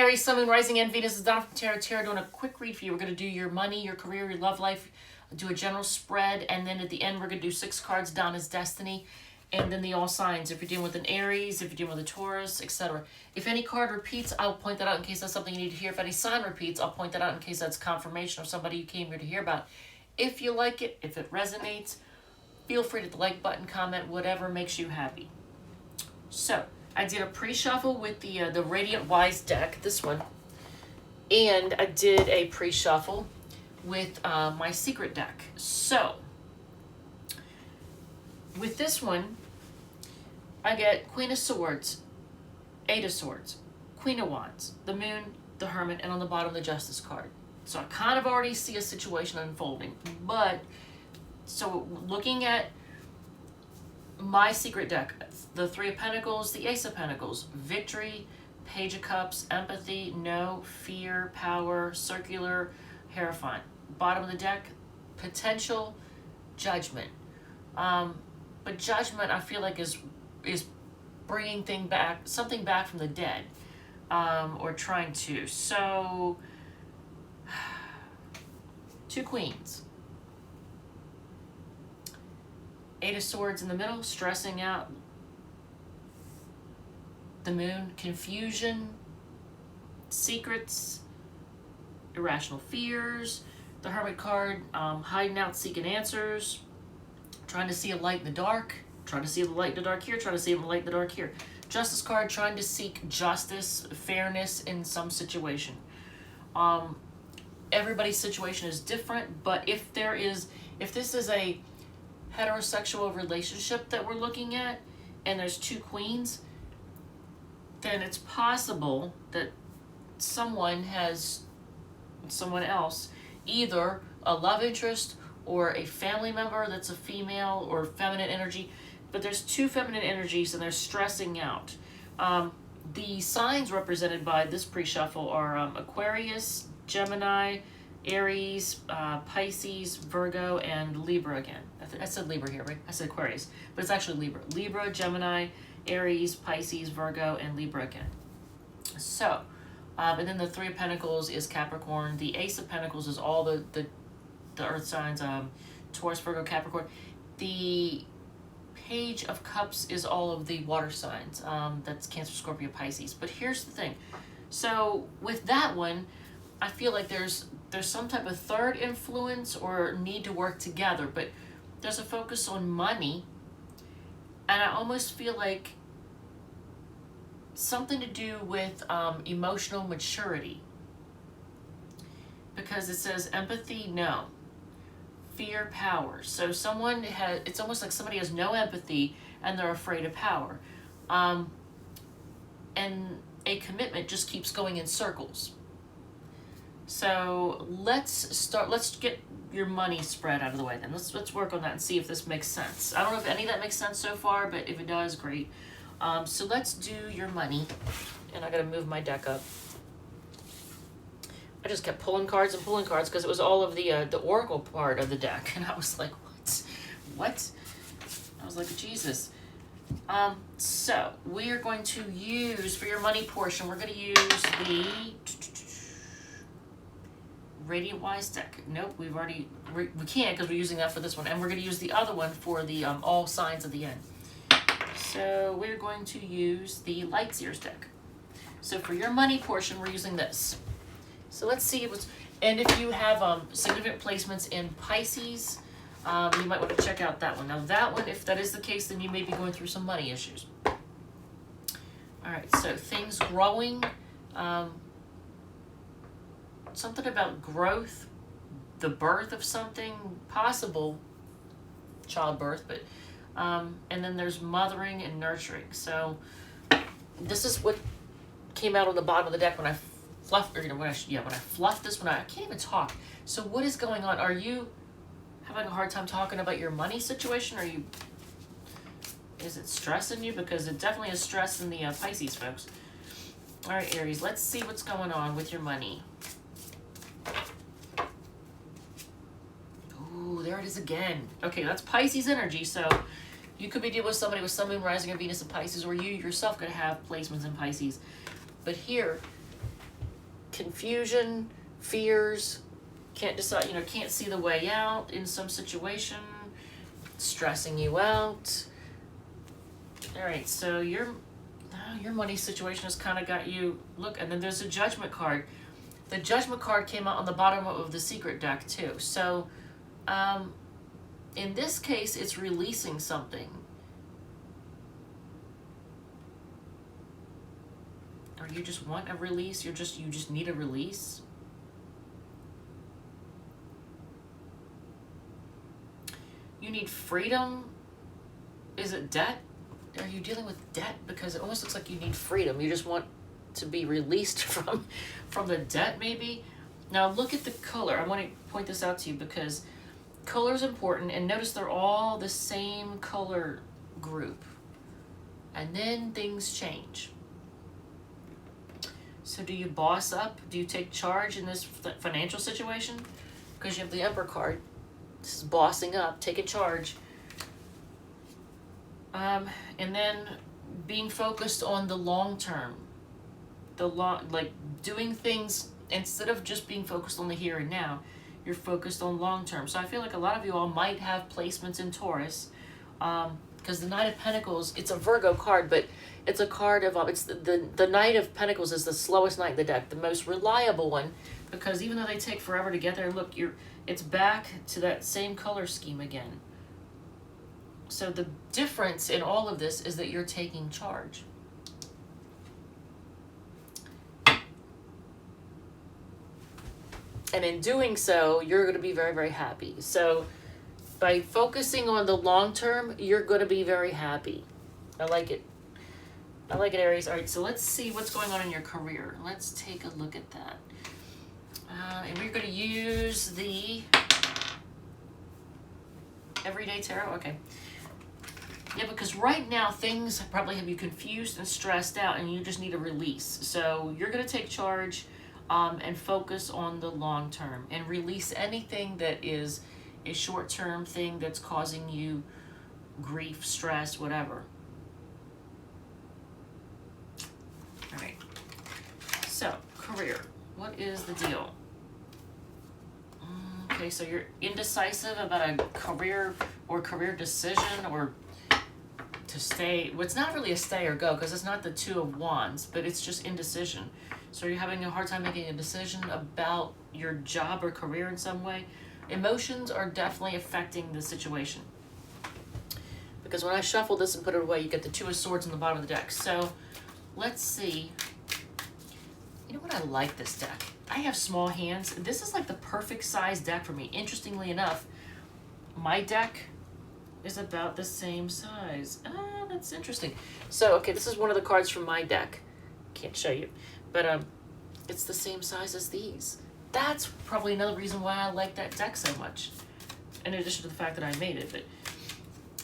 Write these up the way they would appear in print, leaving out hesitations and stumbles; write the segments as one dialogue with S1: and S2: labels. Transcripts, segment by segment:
S1: Aries, Sun, Moon, Rising, and Venus is Donna from Tarot doing a quick read for you. We're going to do your money, your career, your love life, do a general spread, and then at the end we're going to do 6 cards, Donna's Destiny, and then the all signs. If you're dealing with an Aries, if you're dealing with a Taurus, etc. If any card repeats, I'll point that out in case that's something you need to hear. If any sign repeats, I'll point that out in case that's confirmation of somebody you came here to hear about. If you like it, if it resonates, feel free to hit the like button, comment, whatever makes you happy. So, I did a pre-shuffle with the Radiant Wise deck, this one, and I did a pre-shuffle with my secret deck. So, with this one, I get Queen of Swords, 8 of Swords, Queen of Wands, the Moon, the Hermit, and on the bottom the Justice card. So I kind of already see a situation unfolding, but, so looking at my secret deck, the 3 of Pentacles, the Ace of Pentacles, Victory, Page of Cups, Empathy, No, Fear, Power, Circular, Hierophant. Bottom of the deck, Potential, Judgment. But Judgment, I feel like is bringing something back from the dead, or trying to. So, 2 Queens. 8 of Swords in the middle, stressing out. The Moon, confusion, secrets, irrational fears. The Hermit card, hiding out, seeking answers, trying to see a light in the dark, trying to see the light in the dark here, trying to see the light in the dark here. Justice card, trying to seek justice, fairness in some situation. Everybody's situation is different, but if this is a heterosexual relationship that we're looking at, and there's 2 queens, then it's possible that someone else, either a love interest or a family member that's a female or feminine energy, but there's 2 feminine energies and they're stressing out. The signs represented by this pre-shuffle are Aquarius, Gemini, Aries, Pisces, Virgo, and Libra again. I said Libra here, right? I said Aquarius, but it's actually Libra. Libra, Gemini, Aries, Pisces, Virgo, and Libra again. So, and then the 3 of Pentacles is Capricorn. The Ace of Pentacles is all the earth signs, Taurus, Virgo, Capricorn. The Page of Cups is all of the water signs. That's Cancer, Scorpio, Pisces. But here's the thing. So with that one, I feel like there's some type of third influence or need to work together, but there's a focus on money, and I almost feel like something to do with emotional maturity, because it says empathy, no. Fear, power. So it's almost like somebody has no empathy and they're afraid of power. And a commitment just keeps going in circles. So let's get your money spread out of the way then. Let's work on that and see if this makes sense. I don't know if any of that makes sense so far, but if it does, great. So let's do your money. And I gotta move my deck up. I just kept pulling cards because it was all of the oracle part of the deck, and I was like, what? I was like, Jesus. So we are going to use, for your money portion, we're going to use the Radiant Wise deck. Nope, we can't because we're using that for this one, and we're going to use the other one for the all signs at the end. So we're going to use the Light Seers deck. So for your money portion, we're using this. So let's see and if you have significant placements in Pisces, you might want to check out that one. Now that one, if that is the case, then you may be going through some money issues. All right, so things growing, something about growth, the birth of something, possible childbirth, but and then there's mothering and nurturing. So this is what came out on the bottom of the deck when I fluffed this one out. I can't even talk. So what is going on? Are you having a hard time talking about your money situation? Is it stressing you? Because it definitely is stressing the Pisces folks. All right, Aries, let's see what's going on with your money. Ooh, there it is again. Okay, that's Pisces energy. So you could be dealing with somebody with Sun, Moon, Rising, or Venus in Pisces, or you yourself could have placements in Pisces. But here, confusion, fears, can't decide, can't see the way out in some situation, stressing you out. All right, so your money situation has kind of got you, look, and then there's a Judgment card. The Judgment card came out on the bottom of the Secret deck too. So in this case, it's releasing something. Or you just want a release, you just need a release. You need freedom. Is it debt? Are you dealing with debt? Because it almost looks like you need freedom. You just want to be released from the debt, maybe. Now look at the color. I want to point this out to you because color is important, and notice they're all the same color group. And then things change. So do you boss up? Do you take charge in this financial situation? Because you have the Emperor card. This is bossing up, taking charge. And then being focused on the long term. Like doing things, instead of just being focused on the here and now, you're focused on long term. So I feel like a lot of you all might have placements in Taurus. Because the Knight of Pentacles, it's a Virgo card, but it's a card of, it's the Knight of Pentacles is the slowest knight in the deck, the most reliable one, because even though they take forever to get there, look, it's back to that same color scheme again. So the difference in all of this is that you're taking charge. And in doing so, you're going to be very, very happy. So by focusing on the long term, you're going to be very happy. I like it. I like it, Aries. All right, so let's see what's going on in your career. Let's take a look at that. And we're going to use the Everyday Tarot. Okay. Yeah, because right now things probably have you confused and stressed out, and you just need a release. So you're going to take charge and focus on the long term and release anything that is a short-term thing that's causing you grief, stress, whatever. All right. So, career. What is the deal? Okay, so you're indecisive about a career or career decision, or to stay. Well, it's not really a stay or go, because it's not the Two of Wands, but it's just indecision. So you're having a hard time making a decision about your job or career in some way. Emotions are definitely affecting the situation. Because when I shuffle this and put it away, you get the Two of Swords in the bottom of the deck. So let's see. You know what? I like this deck. I have small hands. This is like the perfect size deck for me. Interestingly enough, my deck is about the same size. Ah, that's interesting. So, okay, this is one of the cards from my deck. Can't show you. But it's the same size as these. That's probably another reason why I like that deck so much. In addition to the fact that I made it. But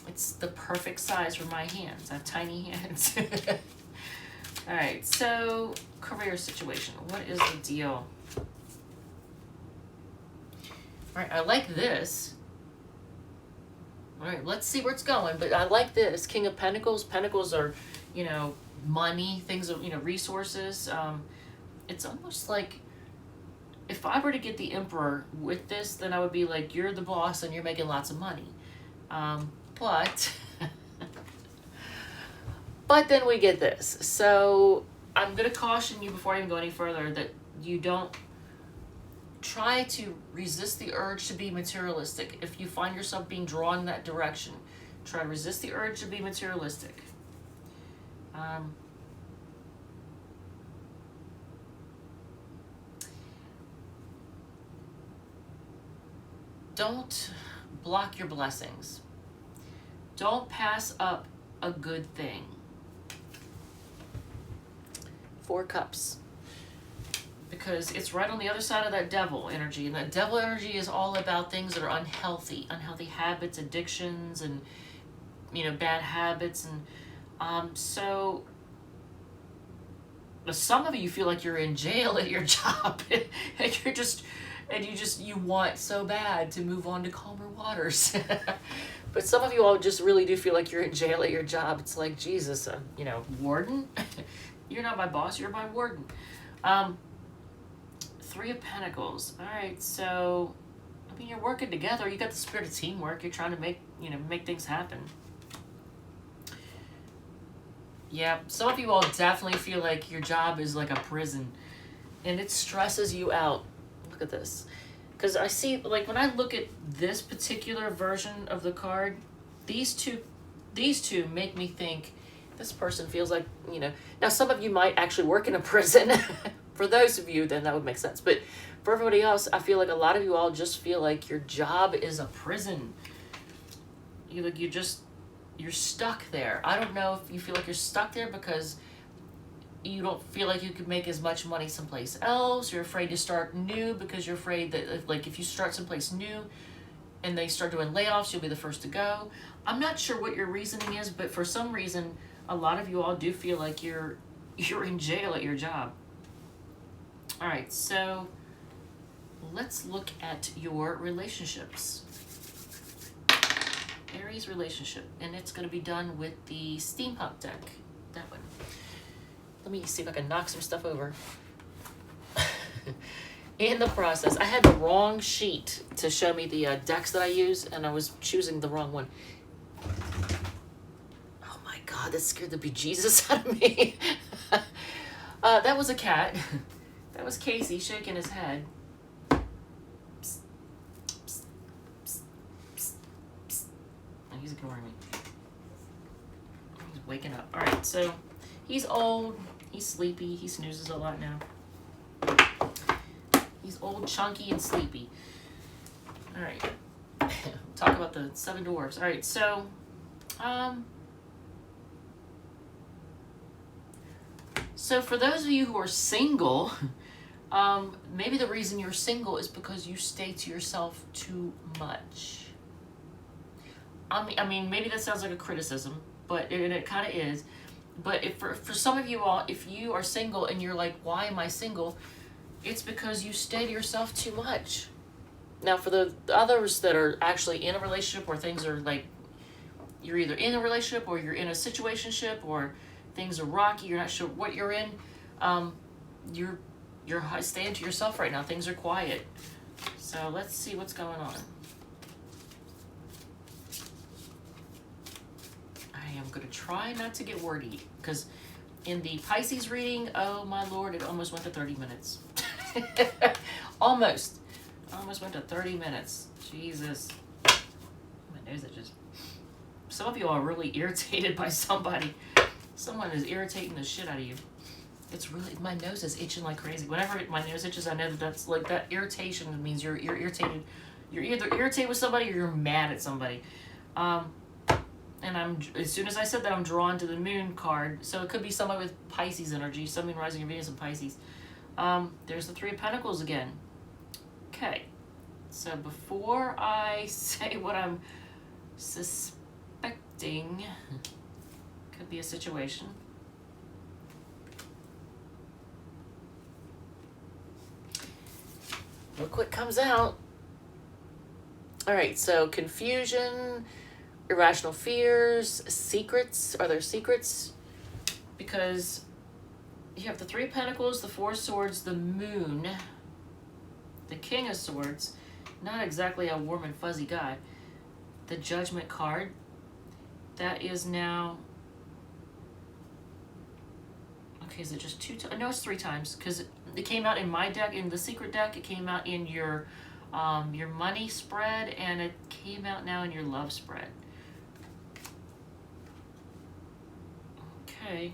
S1: it's the perfect size for my hands. I have tiny hands. All right, so career situation. What is the deal? All right, I like this. All right, let's see where it's going. But I like this. King of Pentacles. Pentacles are, money, things, resources. It's almost like if I were to get the Emperor with this, then I would be like, you're the boss and you're making lots of money. But then we get this. So I'm going to caution you before I even go any further that you don't try to resist the urge to be materialistic. If you find yourself being drawn in that direction, try to resist the urge to be materialistic. Don't block your blessings. Don't pass up a good thing. Four Cups. Because it's right on the other side of that devil energy. And that devil energy is all about things that are unhealthy. Unhealthy habits, addictions, and, bad habits. And so some of you feel like you're in jail at your job. And you want so bad to move on to calmer waters. But some of you all just really do feel like you're in jail at your job. It's like, Jesus, warden? You're not my boss, you're my warden. Three of Pentacles. All right, so I mean, you're working together. You got the spirit of teamwork. You're trying to make things happen. Yeah, some of you all definitely feel like your job is like a prison, and it stresses you out. Look at this. Because I see, like, when I look at this particular version of the card, these two make me think this person feels like, now some of you might actually work in a prison. For those of you, then that would make sense. But for everybody else, I feel like a lot of you all just feel like your job is a prison. You're stuck there. I don't know if you feel like you're stuck there because you don't feel like you could make as much money someplace else. You're afraid to start new because you're afraid that if you start someplace new and they start doing layoffs, you'll be the first to go. I'm not sure what your reasoning is, but for some reason, a lot of you all do feel like you're in jail at your job. All right, so let's look at your relationships. Aries relationship, and it's going to be done with the steampunk deck. That one. Let me see if I can knock some stuff over. In the process, I had the wrong sheet to show me the decks that I use, and I was choosing the wrong one. Oh my God, that scared the bejesus out of me. That was a cat. That was Casey shaking his head. Psst, psst, psst, psst, psst. Oh, he's ignoring me. He's waking up. All right, so he's old. He's sleepy. He snoozes a lot now. He's old, chunky, and sleepy. All right. Talk about the 7 dwarves. All right, so, so for those of you who are single, maybe the reason you're single is because you stay to yourself too much. I mean, maybe that sounds like a criticism, but it kind of is. But for some of you all, if you are single and you're like, why am I single? It's because you stay to yourself too much. Now, for the others that are actually in a relationship where things are like, you're either in a relationship or you're in a situationship or things are rocky, you're not sure what you're in, you're staying to yourself right now. Things are quiet. So let's see what's going on. I am going to try not to get wordy because in the Pisces reading, oh my Lord, it almost went to 30 minutes. Almost went to 30 minutes. Jesus. My nose is just... Some of you are really irritated by somebody. Someone is irritating the shit out of you. It's really... My nose is itching like crazy. Whenever my nose itches, I know that's like that irritation means you're irritated. You're either irritated with somebody or you're mad at somebody. And as soon as I said that, I'm drawn to the moon card. So it could be somebody with Pisces energy, Sun, Moon, Rising, and Venus in Pisces. There's the 3 of Pentacles again. Okay. So before I say what I'm suspecting, could be a situation. Look what comes out. All right, so confusion, irrational fears, secrets. Are there secrets? Because you have the 3 of Pentacles, the 4 of Swords, the Moon, the King of Swords, not exactly a warm and fuzzy guy, the Judgment card. That is now... Okay, is it just 2 times? No, it's 3 times, because it came out in my deck, in the secret deck, it came out in your money spread, and it came out now in your love spread. Okay.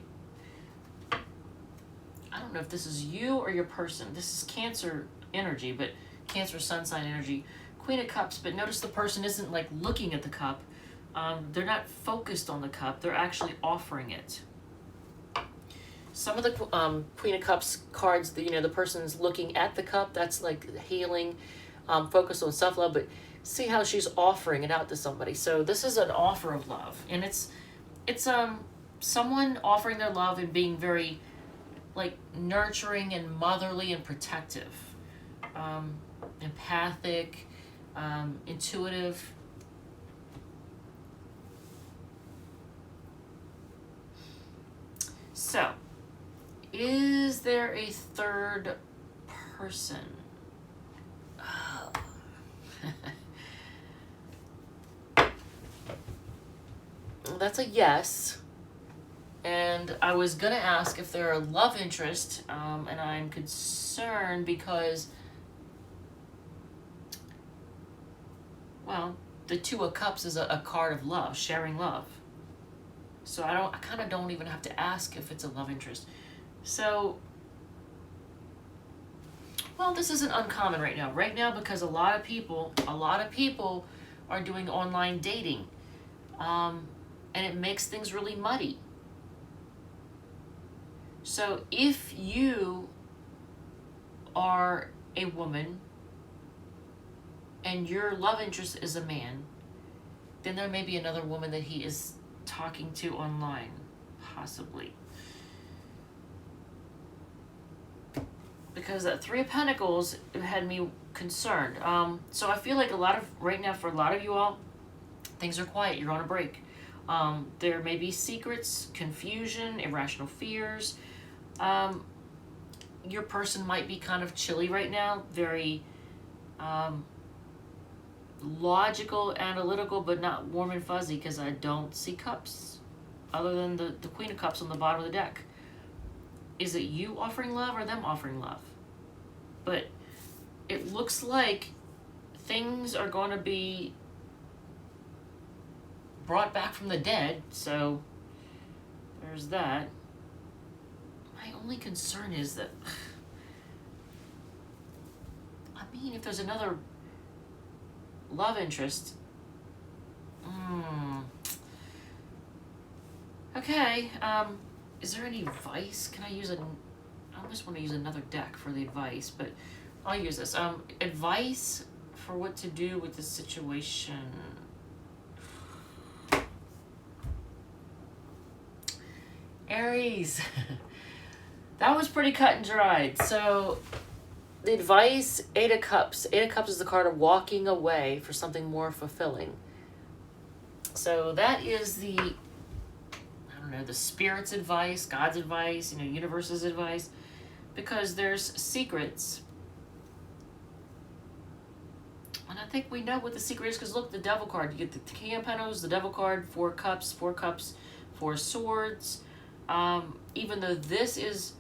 S1: I don't know if this is you or your person. This is Cancer energy, but Cancer sun sign energy. Queen of Cups, but notice the person isn't like looking at the cup. They're not focused on the cup. They're actually offering it. Some of the Queen of Cups cards, the person's looking at the cup. That's like healing, focused on self-love. But see how she's offering it out to somebody. So this is an offer of love, and it's someone offering their love and being very like nurturing and motherly and protective, empathic, intuitive. So, is there a third person. Oh. That's a yes. And I was going to ask if they're a love interest, and I'm concerned because, well, the Two of Cups is a card of love, sharing love. So I kind of don't even have to ask if it's a love interest. So, well, this isn't uncommon right now. Right now, because a lot of people are doing online dating. And it makes things really muddy. So if you are a woman and your love interest is a man, then there may be another woman that he is talking to online, possibly. Because that Three of Pentacles had me concerned. So I feel like right now for a lot of you all, things are quiet. You're on a break. There may be secrets, confusion, irrational fears. Your person might be kind of chilly right now, very logical, analytical, but not warm and fuzzy, because I don't see cups other than the Queen of Cups on the bottom of the deck. Is it you offering love or them offering love? But it looks like things are going to be brought back from the dead, so there's that. My only concern is that, I mean, if there's another love interest, okay, is there any advice? Can I use I almost want to use another deck for the advice, but I'll use this. Advice for what to do with the situation. Aries. That was pretty cut and dried. So the advice, Eight of Cups. Eight of Cups is the card of walking away for something more fulfilling. So that is the spirit's advice, God's advice, universe's advice, because there's secrets. And I think we know what the secret is, because look, the Devil card. You get the King of Pentacles, the Devil card, Four Cups, Four Swords. Even though this is,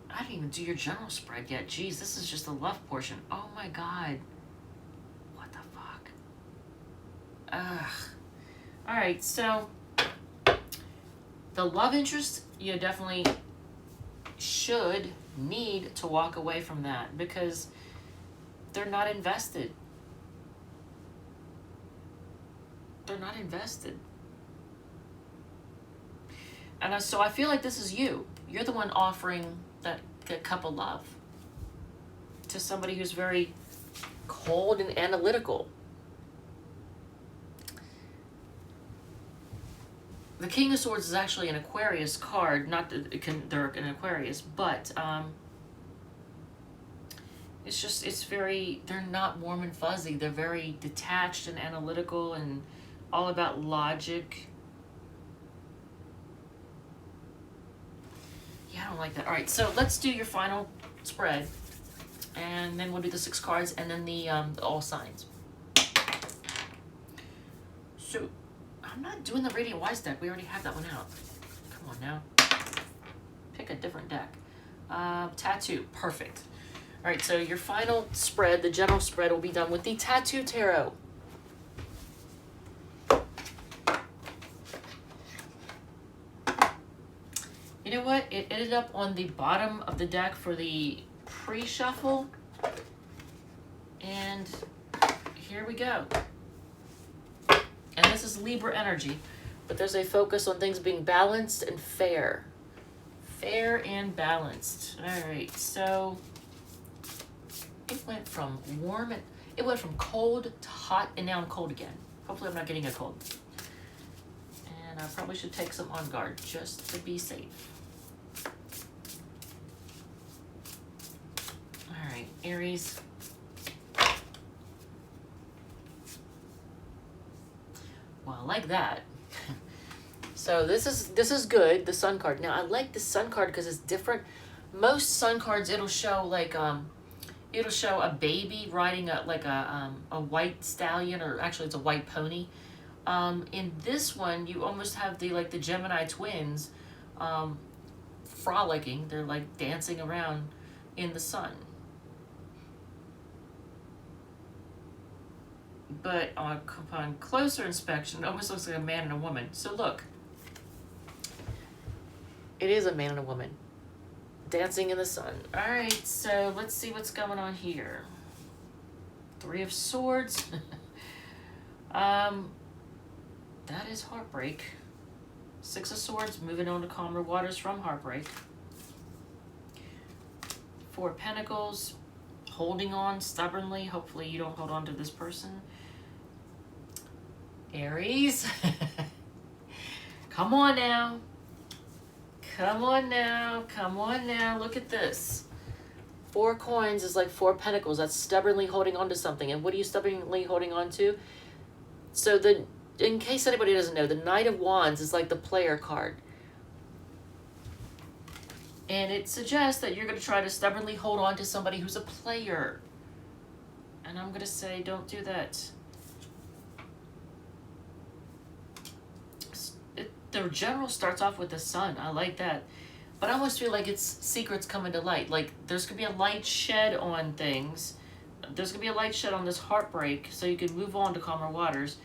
S1: I didn't even do your general spread yet. Jeez, this is just the love portion. Oh my God. What the fuck? Ugh. Alright, so the love interest, you definitely need to walk away from that, because they're not invested. They're not invested. And so I feel like this is you. You're the one offering that cup of love to somebody who's very cold and analytical. The King of Swords is actually an Aquarius card. Not that they're an Aquarius, but they're not warm and fuzzy. They're very detached and analytical and all about logic. Yeah, I don't like that. All right, so let's do your final spread, and then we'll do the 6 cards, and then the all signs. So I'm not doing the Radiant Wise deck. We already have that one out. Come on now. Pick a different deck. Tattoo. Perfect. All right, so your final spread, the general spread, will be done with the Tattoo Tarot. You know what? It ended up on the bottom of the deck for the pre-shuffle. And here we go. And this is Libra energy, but there's a focus on things being balanced and fair. Fair and balanced. All right, so it went from cold to hot, and now I'm cold again. Hopefully I'm not getting a cold. And I probably should take some On Guard just to be safe. All right, Aries. Well, I like that. So this is good, the Sun card. Now I like the Sun card because it's different. Most sun cards, it'll show like it'll show a baby riding a white stallion, or actually it's a white pony. In this one, you almost have the Gemini twins, frolicking. They're like dancing around in the sun. But upon closer inspection, it almost looks like a man and a woman. So look, it is a man and a woman dancing in the sun. All right, so let's see what's going on here. Three of Swords. That is heartbreak. Six of Swords, moving on to calmer waters from heartbreak. Four of Pentacles, holding on stubbornly. Hopefully you don't hold on to this person. Aries. Come on now. Come on now. Come on now. Look at this. Four coins is like four pentacles. That's stubbornly holding on to something. And what are you stubbornly holding on to? So in case anybody doesn't know, the Knight of Wands is like the player card. And it suggests that you're going to try to stubbornly hold on to somebody who's a player. And I'm going to say, don't do that. The general starts off with the sun. I like that. But I almost feel like it's secrets coming to light. Like there's going to be a light shed on things. There's going to be a light shed on this heartbreak so you can move on to calmer waters.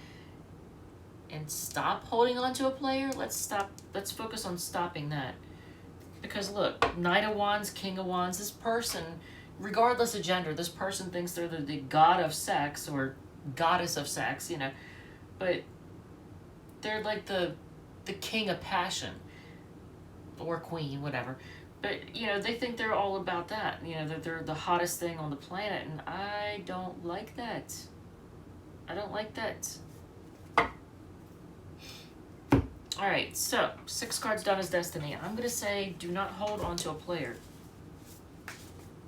S1: And stop holding on to a player. Let's focus on stopping that. Because look, Knight of Wands, King of Wands, this person, regardless of gender, this person thinks they're the god of sex or goddess of sex, you know. But they're like the king of passion. Or queen, whatever. But, you know, they think they're all about that. You know, that they're the hottest thing on the planet. And I don't like that. I don't like that. Alright, so 6 cards down is Destiny. I'm going to say do not hold on to a player.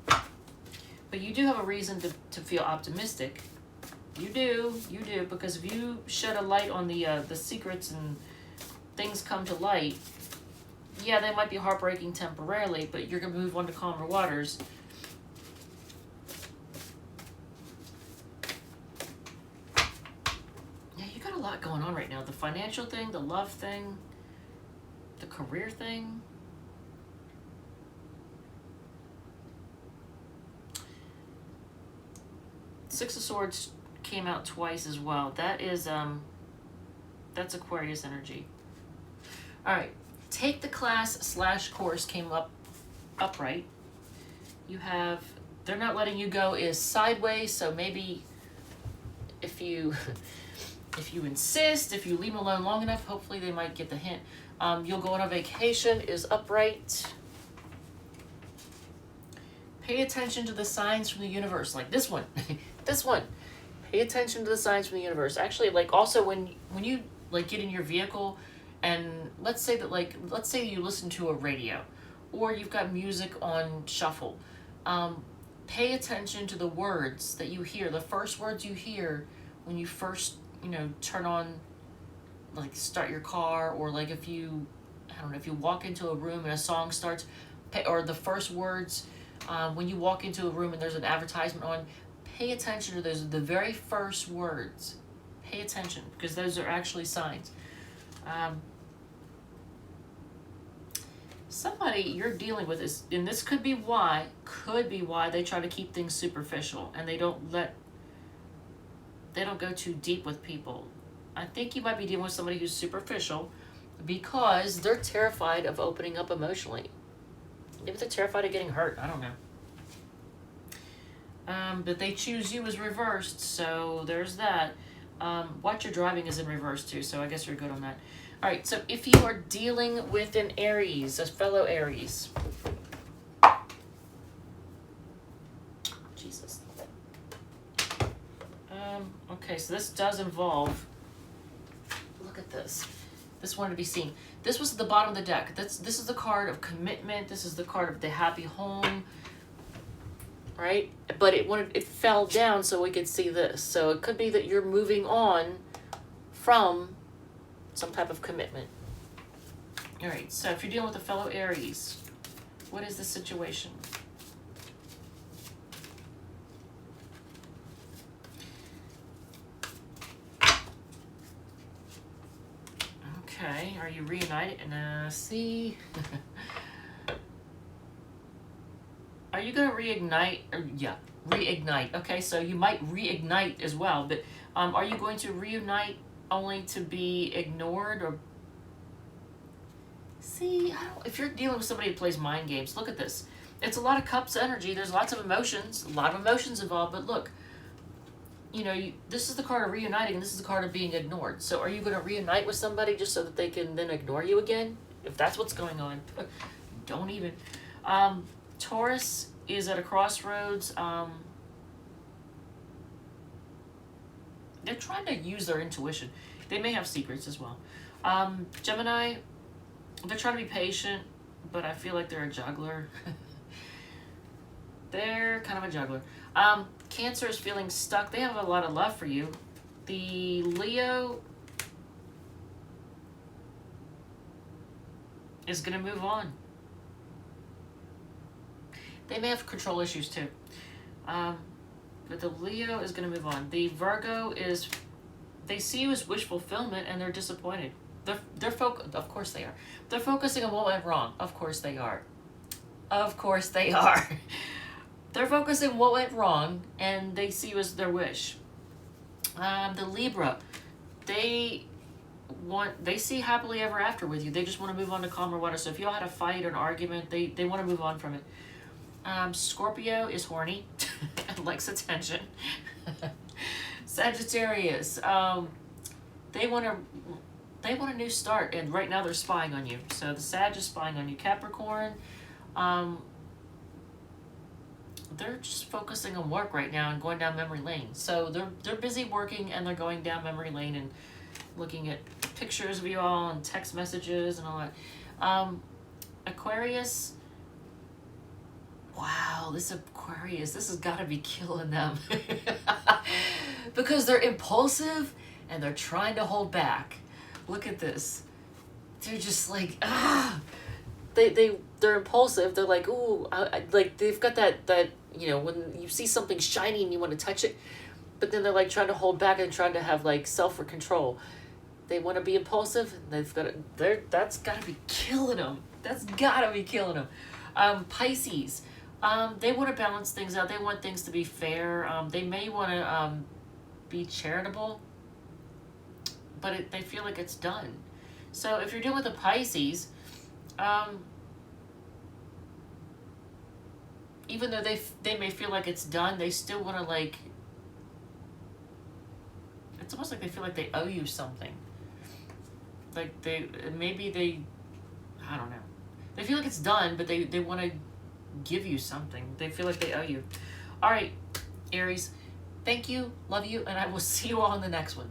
S1: But you do have a reason to feel optimistic. You do, because if you shed a light on the secrets and things come to light, yeah, they might be heartbreaking temporarily, but you're going to move on to calmer waters. Yeah, you got a lot going on right now. The financial thing, the love thing, the career thing. Six of Swords came out twice as well. That is, that's Aquarius energy. All right. Take the class / course came up upright. You have, they're not letting you go is sideways. So maybe if you insist, if you leave them alone long enough, hopefully they might get the hint. You'll go on a vacation is upright. Pay attention to the signs from the universe, like this one. This one. Pay attention to the signs from the universe. Actually, like also when you like get in your vehicle and let's say you listen to a radio or you've got music on shuffle. Pay attention to the words that you hear, the first words you hear when you first, turn on, like start your car, or like if you walk into a room and a song starts, or the first words when you walk into a room and there's an advertisement on, pay attention to those, the very first words. Pay attention, because those are actually signs. Somebody you're dealing with is, and this could be why they try to keep things superficial and they don't go too deep with people. I think you might be dealing with somebody who's superficial because they're terrified of opening up emotionally. Maybe they're terrified of getting hurt. I don't know. But they choose you as reversed, so there's that. Watch your driving is in reverse too, so I guess you're good on that. All right, so if you are dealing with an Aries, a fellow Aries. Jesus. Okay, so this does involve, look at this. This wanted to be seen. This was at the bottom of the deck. This is the card of commitment. This is the card of the happy home. Right? But it fell down so we could see this. So it could be that you're moving on from some type of commitment. All right, so if you're dealing with a fellow Aries, What is the situation? Okay, are you reunited? See. Are you going to reignite? Yeah, reignite. Okay, so you might reignite as well, but are you going to reunite only to be ignored? Or see, if you're dealing with somebody who plays mind games, look at this. It's a lot of cups energy. There's lots of emotions, a lot of emotions involved, but look, this is the card of reuniting, and this is the card of being ignored. So are you going to reunite with somebody just so that they can then ignore you again? If that's what's going on, don't even. Taurus is at a crossroads. They're trying to use their intuition. They may have secrets as well. Gemini, they're trying to be patient, but I feel like they're a juggler. They're kind of a juggler. Cancer is feeling stuck. They have a lot of love for you. The Leo is going to move on. They may have control issues too. But the Leo is going to move on. The Virgo is, they see you as wish fulfillment and they're disappointed. Of course they are. They're focusing on what went wrong. Of course they are. Of course they are. They're focusing on what went wrong and they see you as their wish. The Libra, they see happily ever after with you. They just want to move on to calmer water. So if y'all had a fight or an argument, they want to move on from it. Scorpio is horny and likes attention. Sagittarius, they want a new start, and right now they're spying on you. So the Sag is spying on you. Capricorn, they're just focusing on work right now and going down memory lane. So they're busy working and they're going down memory lane and looking at pictures of you all and text messages and all that. Aquarius, wow, this Aquarius, this has got to be killing them. Because they're impulsive and they're trying to hold back. Look at this. They're just like, they're impulsive. They're like, ooh, like they've got that, when you see something shiny and you want to touch it, but then they're like trying to hold back and trying to have like self-control. They want to be impulsive. That's got to be killing them. That's got to be killing them. Pisces, they want to balance things out. They want things to be fair. They may want to be charitable, but they feel like it's done. So if you're dealing with a Pisces, even though they may feel like it's done, they still want to like, it's almost like they feel like they owe you something. Like I don't know. They feel like it's done, but they want to give you something. They feel like they owe you. All right, Aries, thank you, love you, and I will see you all in the next one.